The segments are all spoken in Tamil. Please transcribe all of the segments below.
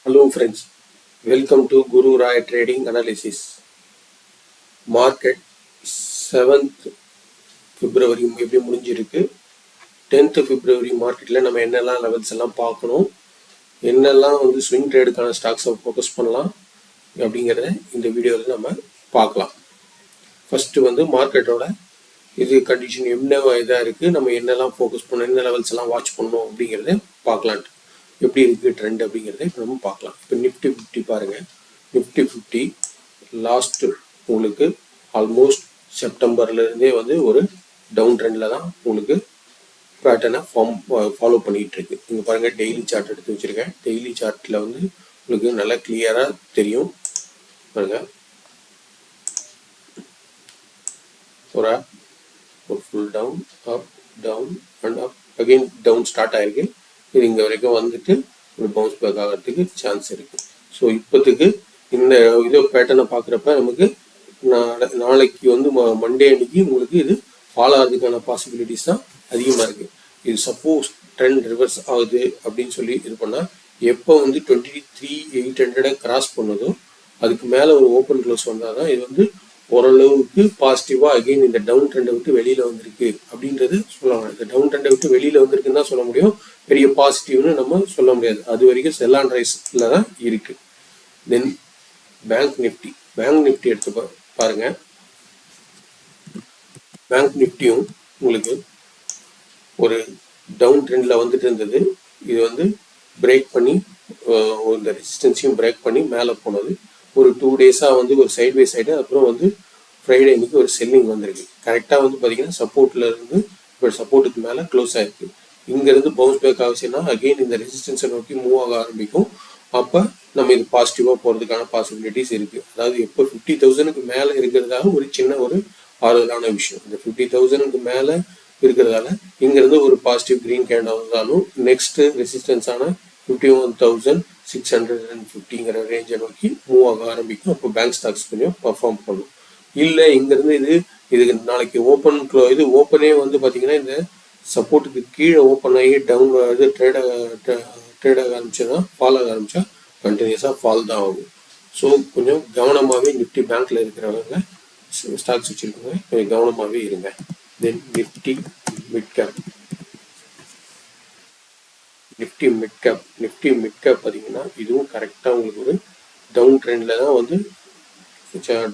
Hello friends, welcome to Guru Rai Trading Analysis. Market 7th February எப்படி முடிஞ்சிருக்கு. 10th February மார்க்கெட்டில் நம்ம என்னெல்லாம் லெவல்ஸ் எல்லாம் பார்க்கணும், என்னெல்லாம் வந்து ஸ்விங் ட்ரேடுக்கான ஸ்டாக்ஸை ஃபோக்கஸ் பண்ணலாம் அப்படிங்கிறத இந்த வீடியோவில் நம்ம பார்க்கலாம். ஃபஸ்ட்டு வந்து மார்க்கெட்டோட இது கண்டிஷன் என்ன இதாக இருக்குது, நம்ம என்னெல்லாம் ஃபோக்கஸ் பண்ணணும், என்ன லெவல்ஸ் எல்லாம் வாட்ச் பண்ணணும் அப்படிங்கிறத பார்க்கலான்ட்டு. எப்படி இருக்குது ட்ரெண்ட் அப்படிங்கிறத இப்போ நம்ம பார்க்கலாம். இப்போ நிஃப்டி 50 பாருங்கள். நிஃப்டி 50 லாஸ்ட்டு உங்களுக்கு ஆல்மோஸ்ட் செப்டம்பர்லேருந்தே வந்து ஒரு டவுன் ட்ரெண்டில் தான் உங்களுக்கு பேட்டர்னை ஃபாலோ பண்ணிகிட்டு இருக்கு. இங்கே பாருங்கள், டெய்லி சார்ட் எடுத்து வச்சுருக்கேன். டெய்லி சார்ட்டில் வந்து உங்களுக்கு நல்லா கிளியராக தெரியும். பாருங்கள், ஒரு full down, up, down and up, again down start ஆகிருக்கு. இது இங்கே வரைக்கும் வந்துட்டு ஒரு பவுன்ஸ் பேக் ஆகிறதுக்கு சான்ஸ் இருக்குது. ஸோ இப்போதுக்கு இந்த இதோ பேட்டர்னை பார்க்குறப்ப நமக்கு நாளைக்கு வந்து மண்டே அன்னைக்கு உங்களுக்கு இது ஃபாலோ ஆகிறதுக்கான பாசிபிலிட்டிஸ் தான் அதிகமாக இருக்குது. இது சப்போஸ் ட்ரெண்ட் ரிவர்ஸ் ஆகுது அப்படின்னு சொல்லி இது பண்ணால் எப்போ வந்து 23,800 கிராஸ் பண்ணுதோ அதுக்கு மேலே ஒரு ஓப்பன் க்ளோஸ் வந்தால் தான் இது வந்து ஓரளவுக்கு பாசிட்டிவாக அகெயின் இந்த டவுன் ட்ரெண்டை விட்டு வெளியில் வந்திருக்கு அப்படின்றது சொல்லலாம். இந்த டவுன் ட்ரெண்டை விட்டு வெளியில் வந்திருக்குன்னு தான் சொல்ல முடியும், பெரிய பாசிட்டிவ்னு நம்ம சொல்ல முடியாது. அது வரைக்கும் செல் அண்ட் ரைஸில் தான் இருக்குது. தென் பேங்க் நிஃப்டி எடுத்து பாருங்க. பேங்க் நிஃப்டியும் உங்களுக்கு ஒரு டவுன் ட்ரெண்டில் வந்துட்டு இருந்தது. இது வந்து பிரேக் பண்ணி இந்த ரெசிஸ்டன்ஸையும் பிரேக் பண்ணி மேலே போனது. ஒரு 2 டேஸாக வந்து ஒரு சைட்வேஸ் ஆகிட்டு அப்புறம் வந்து ஃப்ரைடே அன்னைக்கு ஒரு செல்லிங் வந்திருக்கு. கரெக்டாக வந்து பார்த்தீங்கன்னா சப்போர்ட்டில் இருந்து இப்போ சப்போர்ட்டுக்கு மேலே க்ளோஸ் ஆகிருக்கு. இங்கேருந்து பவுன்ஸ் பேக் ஆகுச்சுன்னா அகெயின் இந்த ரெசிஸ்டன்ஸை நோக்கி மூவ் ஆக ஆரம்பிக்கும். அப்போ நம்ம இது பாசிட்டிவாக போகிறதுக்கான பாசிபிலிட்டிஸ் இருக்குது. அதாவது எப்போ 50,000க்கு மேலே இருக்கிறதாக ஒரு சின்ன ஒரு ஆறுதலான விஷயம். இந்த 50,000க்கு மேலே இருக்கிறதால இங்கேருந்து ஒரு பாசிட்டிவ் க்ரீன் கேண்டில் வந்தாலும் நெக்ஸ்ட்டு ரெசிஸ்டன்ஸான 51,650ங்கிற ரேஞ்சை நோக்கி மூவ் ஆக ஆரம்பிக்கும். அப்போ பேங்க் ஸ்டாக்ஸ் கொஞ்சம் பர்ஃபார்ம் பண்ணும். இல்லை இங்கேருந்து இது நாளைக்கு இது ஓப்பனே வந்து பார்த்தீங்கன்னா இந்த சப்போர்ட்டுக்கு கீழே ஓப்பன் ஆகி டவுன் இது ட்ரேட் ஆக ஆரம்பிச்சா ஃபால் ஆக ஆரம்பிச்சா கண்டினியூஸாக ஃபால் தான் ஆகும். ஸோ கொஞ்சம் கவனமாகவே நிஃப்டி பேங்க்கில் இருக்கிறவங்க ஸ்டாக்ஸ் வச்சுருக்கவங்க கொஞ்சம் கவனமாகவே இருங்க. தென் நிஃப்டி மிட் கேப் பார்த்தீங்கன்னா இதுவும் கரெக்டாக உங்களுக்கு ஒரு டவுன் ட்ரெண்டில் தான் வந்து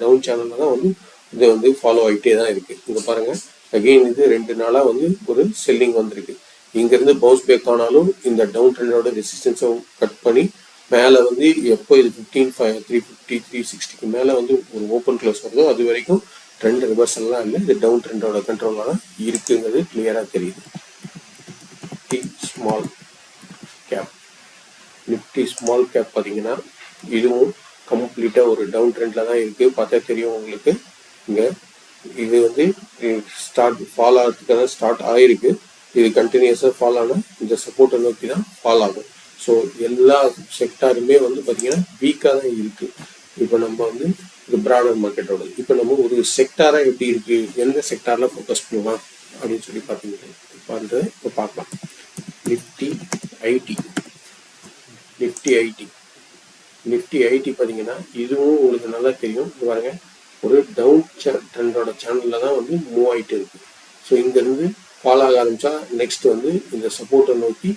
டவுன் சேனலில் தான் வந்து இது வந்து ஃபாலோ ஆகிட்டே தான் இருக்குது. இங்கே பாருங்கள், அகெயின் இது 2 நாளாக வந்து ஒரு செல்லிங் வந்திருக்கு. இங்கேருந்து பவுன்ஸ் பேக் ஆனாலும் இந்த டவுன் ட்ரெண்டோட ரெசிஸ்டன்ஸை கட் பண்ணி மேலே வந்து எப்போ இது 15,350 360க்கு மேலே வந்து ஒரு ஓப்பன் க்ளோஸ் வருதோ அது வரைக்கும் ட்ரெண்ட் ரிவர்சல்லாம் இல்லை, இது டவுன் ட்ரெண்டோட கண்ட்ரோலாக தான் இருக்குங்கிறது கிளியராக தெரியுது. நிஃப்டி ஸ்மால் கேப் பார்த்தீங்கன்னா இதுவும் கம்ப்ளீட்டாக ஒரு டவுன் ட்ரெண்டில் தான் இருக்குது. பார்த்தா தெரியும் உங்களுக்கு. இங்கே இது வந்து ஃபால் ஆகிறதுக்காக ஸ்டார்ட் ஆகிருக்கு. இது கண்டினியூஸாக ஃபால் ஆனால் இந்த சப்போர்ட்டை நோக்கி தான் ஃபால் ஆகும். ஸோ எல்லா செக்டாருமே வந்து பார்த்தீங்கன்னா வீக்காக தான் இருக்குது. இப்போ நம்ம வந்து இது ப்ராடர் மார்க்கெட்டோட இப்போ நம்ம ஒரு செக்டாராக எப்படி இருக்குது, எந்த செக்டாரில் ஃபோக்கஸ் பண்ணலாம் அப்படின்னு சொல்லி பார்த்தீங்கன்னா இப்போ பார்க்கலாம். நிஃப்டி ஐடி பார்த்தீங்கன்னா இதுவும் உங்களுக்கு நல்லா தெரியும். பாருங்க, ஒரு டவுன் ட்ரெண்டோட சேனலில் தான் வந்து மூவ் ஆகிட்டு இருக்கு. ஸோ இங்கேருந்து ஃபால் ஆக ஆரம்பித்தா நெக்ஸ்ட் வந்து இந்த சப்போர்ட்டை நோக்கி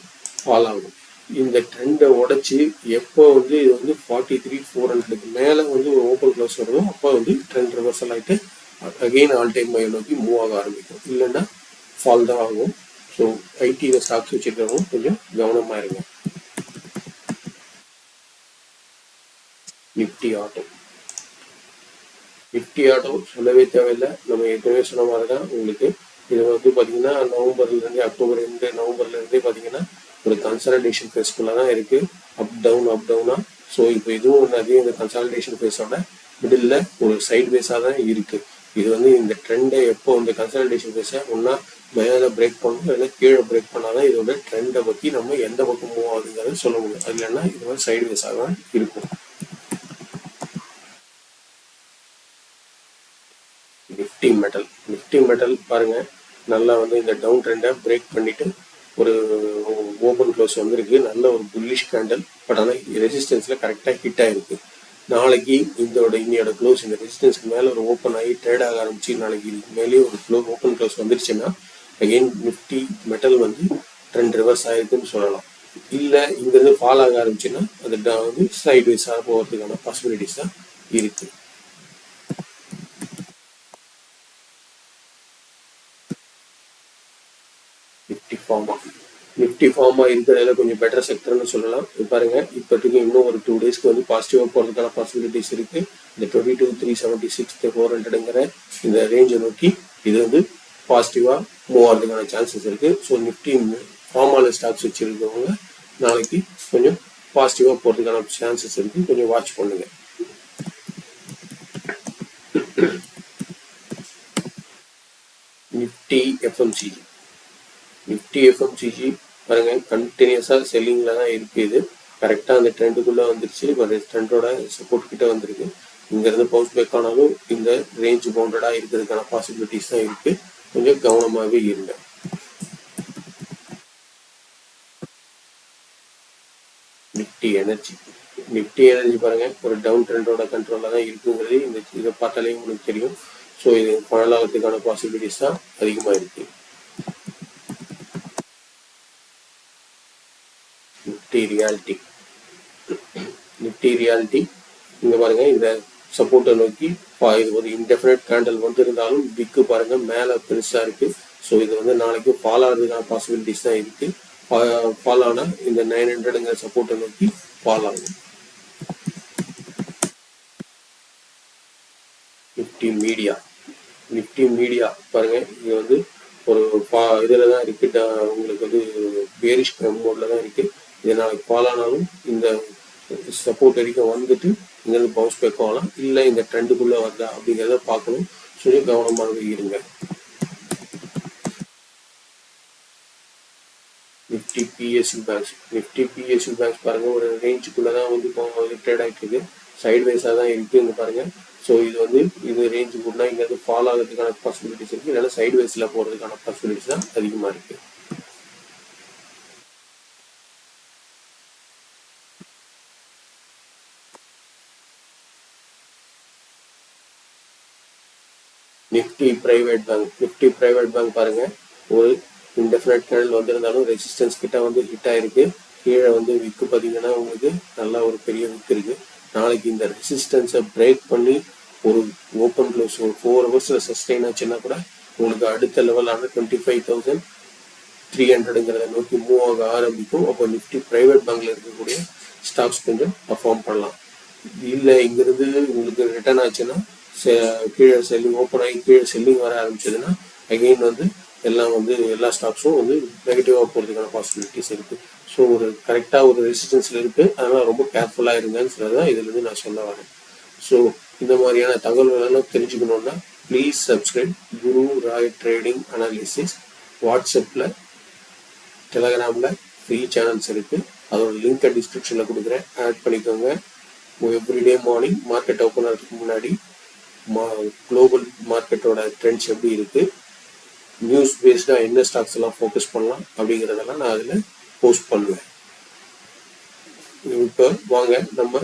ஃபால் ஆகும். இந்த ட்ரெண்டை உடச்சி எப்போ வந்து இது வந்து 43,400க்கு மேலே வந்து ஒரு ஓப்பன் க்ளோஸ் வருதோ அப்போ வந்து ட்ரெண்ட் ரிவர்சல் ஆகிட்டு அகெயின் ஆல் டைம் மையை நோக்கி மூவ் ஆக ஆரம்பிக்கும். இல்லைன்னா ஃபால் தான் ஆகும். ஸோ ஐடியில் ஸ்டாக்ஸ் வச்சுருக்கிறவங்க கொஞ்சம் கவனமாக இருங்க. நிஃப்டி ஆட்டோ சொல்லவே தேவையில்லை, நம்ம ஏற்கனவே சொன்ன மாதிரி தான் உங்களுக்கு. இது வந்து பார்த்தீங்கன்னா அக்டோபர் 2 நவம்பர்லேருந்தே பார்த்தீங்கன்னா ஒரு கன்சாலிடேஷன் ஃபேஸ்க்குள்ளே தான் இருக்குது. அப் டவுனாக. ஸோ இப்போ இதுவும் நிறைய இந்த கன்சாலிடேஷன் ஃபேஸோட மிடில் ஒரு சைட் வேஸாக தான் இருக்குது. இது வந்து இந்த ட்ரெண்டை எப்போ இந்த கன்சாலிடேஷன் ஃபேஸை ஒன்றா மேலே பிரேக் பண்ணணும், இல்லைன்னா கீழே பிரேக் பண்ணால் தான் இதோட ட்ரெண்டை பற்றி நம்ம எந்த பக்கம் மூவ் ஆகுதுங்கிறத சொல்ல முடியும். அது இல்லைன்னா இது மாதிரி சைட் வேஸாக தான் இருக்கும். நிஃப்டி மெட்டல் பாருங்க, நல்லா வந்து இந்த டவுன் ட்ரெண்டை பிரேக் பண்ணிட்டு ஒரு ஓப்பன் க்ளோஸ் வந்திருக்கு, நல்ல ஒரு புல்லிஷ் கேண்டல். பட் ஆனால் ரெசிஸ்டன்ஸில் கரெக்டாக ஹிட் ஆகிருக்கு. நாளைக்கு இன்னையோட க்ளோஸ் இந்த ரெசிஸ்டன்ஸ்க்கு மேலே ஒரு ஓப்பன் ஆகி ட்ரேட் ஆக ஆரம்பிச்சு நாளைக்கு இதுக்கு மேலேயே ஒரு ஓப்பன் க்ளோஸ் வந்துருச்சுன்னா அகெயின் நிஃப்டி மெட்டல் வந்து ட்ரெண்ட் ரிவர்ஸ் ஆயிருக்குன்னு சொல்லலாம். இல்லை இங்கேருந்து ஃபால் ஆக ஆரம்பிச்சுன்னா அது வந்து சைட் வைஸாக போகிறதுக்கான பாசிபிலிட்டிஸ் தான் இருக்கு. நிஃப்டி ஃபார்மா இருக்கிறதுல கொஞ்சம் பெட்டர் செக்டர்னு சொல்லலாம். பாருங்க இப்போதைக்கு இன்னும் ஒரு 2 டேஸ்க்கு வந்து பாசிட்டிவாக போகிறதுக்கான பாசிபிலிட்டிஸ் இருக்கு. இந்த 22,376 400ங்கிற இந்த ரேஞ்சை நோக்கி இது வந்து பாசிட்டிவாக மூவ் ஆகிறதுக்கான சான்சஸ் இருக்கு. ஸோ நிஃப்டி ஃபார்மால ஸ்டாக்ஸ் வச்சிருக்கவங்க நாளைக்கு கொஞ்சம் பாசிட்டிவாக போகிறதுக்கான சான்சஸ் இருக்கு, கொஞ்சம் வாட்ச் பண்ணுங்க. நிஃப்டி எஃப்எம்சிஜி பாருங்க கண்டினியூஸாக செல்லிங்கில் தான் இருக்குது. இது கரெக்டாக அந்த ட்ரெண்டுக்குள்ளே வந்துருச்சு. இப்போ ட்ரெண்டோட சப்போர்ட் கிட்ட வந்திருக்கு. இங்கேருந்து பவுன்ஸ் பேக் ஆனாலும் இந்த ரேஞ்ச் பவுண்டடாக இருக்கிறதுக்கான பாசிபிலிட்டிஸ் தான் இருக்குது. கொஞ்சம் கவனமாகவே இருங்க. நிஃப்டி எனர்ஜி பாருங்க ஒரு டவுன் ட்ரெண்டோட கண்ட்ரோலில் தான் இருக்குங்கிறது இதை பார்த்தாலே உங்களுக்கு தெரியும். ஸோ இது பழலாகிறதுக்கான பாசிபிலிட்டிஸ் தான் அதிகமாக இருக்குது. நிஃப்டி ரியாலிட்டி இங்க பாருங்க இந்த சப்போர்ட்டை நோக்கி இது ஒரு இன்டெஃபினைட் கேண்டல் வந்திருந்தாலும் விக்கு பாருங்க மேல பெருசா இருக்கு. ஸோ இது வந்து நாளைக்கு ஃபால் ஆகிறதுக்கான பாசிபிலிட்டிஸ் தான் இருக்கு. ஃபால் ஆனா இந்த 900ங்கிற சப்போர்ட்டை நோக்கி ஃபால் ஆகும். நிஃப்டி மீடியா பாருங்க இது வந்து ஒரு இதுல தான் இருக்கு, உங்களுக்கு வந்து பேரிஷ் மோட்ல தான் இருக்கு. இது நாளைக்கு ஃபால் ஆனாலும் இந்த சப்போர்ட் வரைக்கும் வந்துட்டு இங்கிருந்து பவுன்ஸ் பேக் ஆகலாம். இல்லை இந்த ட்ரெண்டுக்குள்ள வருதா அப்படிங்கிறத பார்க்கணும். சொல்லி கவனமாக இருங்க. நிஃப்டி பிஎஸ்யூ பேங்க்ஸ் பாருங்க ஒரு ரேஞ்சுக்குள்ளதான் வந்து ட்ரேட் ஆகிட்டு இருக்கு. சைட் வைஸாக தான் இருக்கு இங்க பாருங்க. ஸோ இது வந்து இது ரேஞ்சுக்குள்ள இங்க ஃபால் ஆகிறதுக்கான பாசிபிலிட்டிஸ் இருக்கு, இல்லைன்னா சைட் வைஸ்ல போறதுக்கான பாசிபிலிட்டிஸ் தான் அதிகமா இருக்கு. நிஃப்டி பிரைவேட் பேங்க் பாருங்க ஒரு இன்டெஃபினைட் கேண்டல் வந்திருந்தாலும் ரெசிஸ்டன்ஸ் கிட்ட வந்து ஹிட் ஆயிருக்கு. கீழே வந்து விக்கு பார்த்தீங்கன்னா உங்களுக்கு நல்லா ஒரு பெரிய விக்கு இருக்கு. நாளைக்கு இந்த ரெசிஸ்டன்ஸை பிரேக் பண்ணி ஒரு ஓப்பன் க்ளோஸ் ஒரு 4 ஹவர்ஸ்ல சஸ்டெயின் ஆச்சுன்னா கூட உங்களுக்கு அடுத்த லெவலான 25,300ங்கிறத நோக்கி மூவ் ஆக ஆரம்பிக்கும். அப்போ நிஃப்டி பிரைவேட் பேங்க்ல இருக்கக்கூடிய ஸ்டாக்ஸ் கொஞ்சம் பர்ஃபார்ம் பண்ணலாம். இல்லை இங்கிருந்து உங்களுக்கு ரிட்டர்ன் ஆச்சுன்னா கீழே செல்லிங் ஓப்பன் ஆகி கீழே செல்லிங் வர ஆரம்பிச்சதுன்னா அகெயின் வந்து எல்லா ஸ்டாக்ஸும் வந்து நெகட்டிவாக போகிறதுக்கான பாசிபிலிட்டிஸ் இருக்கு. ஸோ ஒரு கரெக்டாக ஒரு ரெசிஸ்டன்ஸ்ல இருக்கு, அதனால ரொம்ப கேர்ஃபுல்லாக இருங்கன்னு சொல்லதான் இதுலேருந்து நான் சொல்ல வரேன். ஸோ இந்த மாதிரியான தகவல்கள் எல்லாம் தெரிஞ்சுக்கணும்னா please subscribe Guru Roy trading analysis. வாட்ஸ்அப்பில் டெலகிராமில் ஃப்ரீ சேனல்ஸ் இருக்கு, அதோட லிங்கை டிஸ்கிரிப்ஷனில் கொடுக்குறேன், ஆட் பண்ணிக்கோங்க. எவ்ரிடே மார்னிங் மார்க்கெட் ஓப்பன் ஆகிறதுக்கு முன்னாடி குளோபல் மார்க்கெட்டோட ட்ரெண்ட்ஸ் எப்படி இருக்கு, நியூஸ் பேஸ்டா என்ன ஸ்டாக்ஸ் எல்லாம் ஃபோக்கஸ் பண்ணலாம் அப்படிங்கிறதெல்லாம் நான் அதில் போஸ்ட் பண்ணுவேன். இப்போ வாங்க நம்ம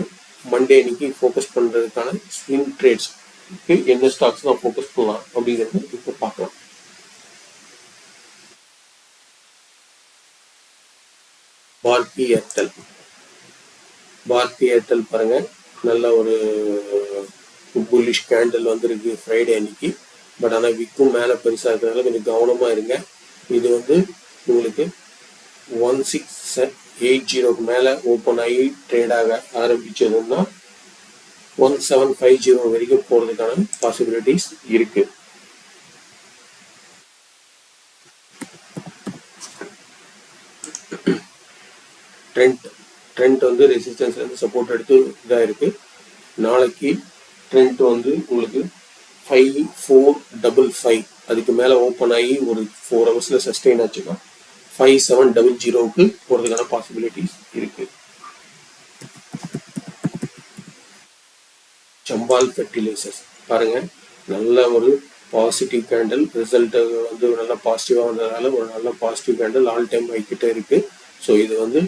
மண்டே அன்னைக்கு ஃபோக்கஸ் பண்றதுக்கான ஸ்விங் ட்ரேட்ஸ்க்கு என்ன ஸ்டாக்ஸ் தான் ஃபோக்கஸ் பண்ணலாம் அப்படிங்கிறத இப்போ பார்க்கலாம். பாரதி ஏர்டெல் பாருங்க நல்ல ஒரு புல்லிஷ் கேண்டில் வந்திருக்கு ஃப்ரைடே அன்னைக்கு. பட் ஆனால் விக்கும் மேலே பெருசாக இருக்கிறதுனால கொஞ்சம் கவனமாக இருங்க. இது வந்து உங்களுக்கு 1680க்கு மேலே ஓப்பன் ஆகி ட்ரேட் ஆக ஆரம்பிச்சதுன்னா 1750 வரைக்கும் போகிறதுக்கான பாசிபிலிட்டிஸ் இருக்கு. ட்ரெண்ட் வந்து ரெசிஸ்டன்ஸ்ல இருந்து சப்போர்ட் எடுத்து இதாக இருக்கு. நாளைக்கு ட்ரெண்ட் வந்து உங்களுக்கு 5455 அதுக்கு மேல ஓப்பன் ஆகி ஒரு 4 ஹவர்ஸ்ல சஸ்டெயின் ஆச்சுன்னா 5700க்கு போறதுக்கான பாசிபிலிட்டிஸ் இருக்கு. சம்பால் ஃபெர்டிலைசர்ஸ் பாருங்க நல்ல ஒரு பாசிட்டிவ் கேண்டல் ரிசல்ட் வந்து நல்லா பாசிட்டிவா வந்ததால ஒரு நல்ல positive candle all time high கிட்ட இருக்கு. ஸோ இது வந்து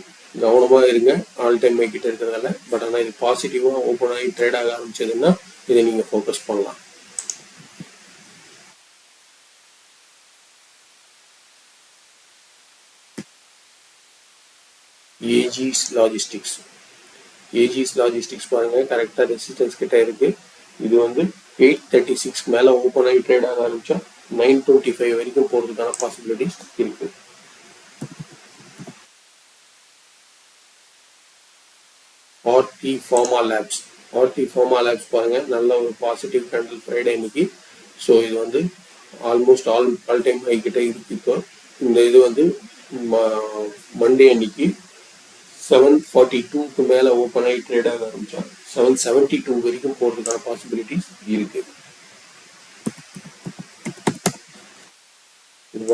கவனமாக இருங்க, ஆல் டைம் கிட்ட இருக்கிறதால. பட் ஆனால் இது பாசிட்டிவாக ஓப்பன் ஆகி ட்ரேட் ஆக ஆரம்பிச்சதுன்னா இதை நீங்கள் ஃபோக்கஸ் பண்ணலாம். ஏஜிஸ் லாஜிஸ்டிக்ஸ் பாருங்கள், கரெக்டாக ரெசிஸ்டன்ஸ் கிட்ட இருக்குது. இது வந்து 836 மேலே ஓப்பன் ஆகி ட்ரேட் ஆக ஆரம்பித்தா 925 வரைக்கும் போகிறதுக்கான பாசிபிலிட்டிஸ் இருக்குது. ஆர்டி ஃபார்மா லேப்ஸ் பாருங்கள், நல்ல ஒரு பாசிட்டிவ் கேண்டில் ஃப்ரைடே இன்னைக்கு. ஸோ இது வந்து ஆல்மோஸ்ட் ஆல் டைம் ஹை கிட்ட இருக்கு. இப்போ இந்த இது வந்து மண்டே அன்னைக்கு 742க்கு மேலே ஓப்பன் ஆகி ட்ரேட் ஆக ஆரம்பிச்சா 772 வரைக்கும் போகிறதுக்கான பாசிபிலிட்டிஸ் இருக்கு.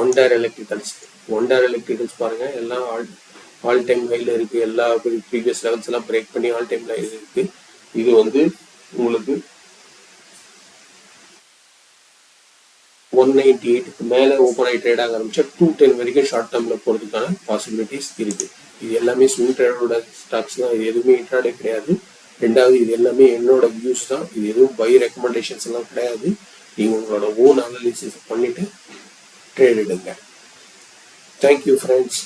ஒண்டர் எலக்ட்ரிக்கல்ஸ் பாருங்க, எல்லாம் ஆல் டைம் ஹைல இருக்கு. எல்லா ப்ரீவியஸ் லெவல்ஸ் எல்லாம் பிரேக் பண்ணி ஆல் டைம் ஹைல இருக்கு. இது வந்து உங்களுக்கு 198க்கு மேலே ஓப்பன் ஆகி ட்ரேட் ஆக ஆரம்பிச்சா 210 வரைக்கும் ஷார்ட் டேர்ம்ல போகிறதுக்கான பாசிபிலிட்டிஸ் இருக்கு. இது எல்லாமே ஸ்விங் ட்ரேடரோட ஸ்டாக்ஸ் தான், இது எதுவுமே இன்ட்ராடே கிடையாது. ரெண்டாவது, இது எல்லாமே என்னோட வியூஸ் தான், இது எதுவும் பை ரெக்கமெண்டேஷன்ஸ் எல்லாம் கிடையாது. நீங்கள் உங்களோட ஓன் அனாலிசிஸ் பண்ணிட்டு ட்ரேட் எடுங்க. Thank you friends.